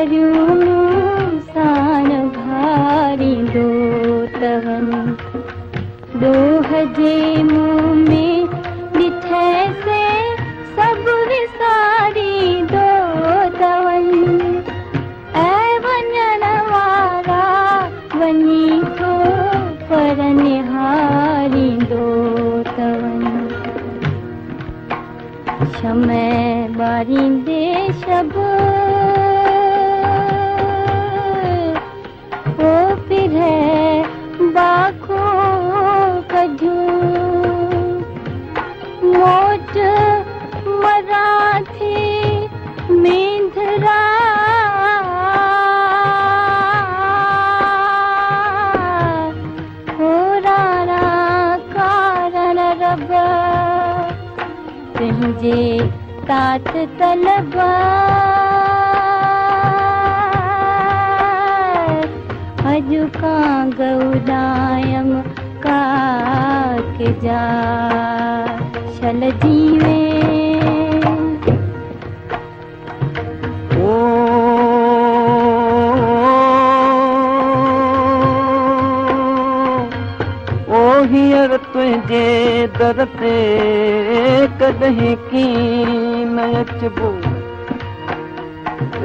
करियूं सान भारी दो तवन दोह जे मुंह में ॾिठे से सब विसारी दो तवन ऐं वञण वारा वञी थो पर निहारी दो तवन शमय ॿारींदे शब ओ पिरहे बाखो कढूं मोट मराठी मेंढरा हो राणा कारण रब तुंहिंजे तात तलब अॼु कां गौदायम काक जा छल जीवे ओ हींअर तुंहिंजे दर ते कॾहिं कीन अचबो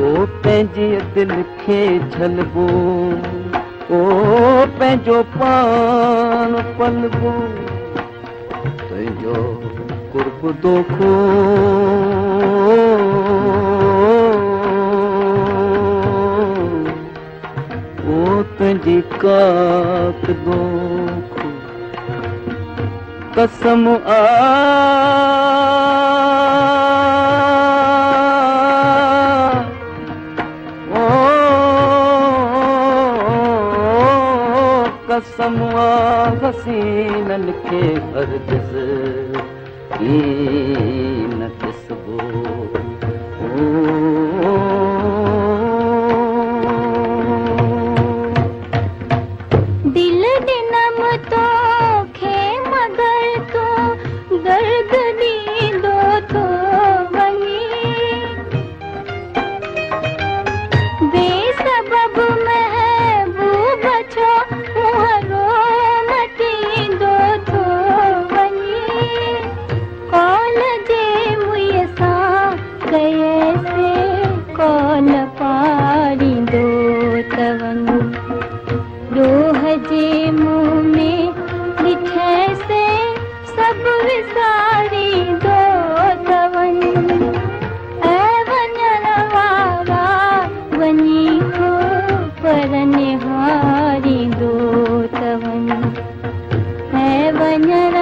ओ पंहिंजी दिलि खे छलबो ओ पंहिंजो पान पलबो तुंहिंजो कुर्ब दोखो ओ तुंहिंजी काक दोखो कसम आ कसम आ हसीनन खे हरगिज़ न ॾिसबो दिल ॾिनम तोखे मगर तो दर्द ॾींदो थो वञी बेसबब महबूब छो मुहरो मटींदो थो वञी कौल जे मुंहुं सां कये से कौल पाड़ींदो तवन ॾोह जे मुंह में ॾिठे से सब विसारींदो तवन ऐं वञण वारा वञी थो पर निहारींदो तवन ऐं वञण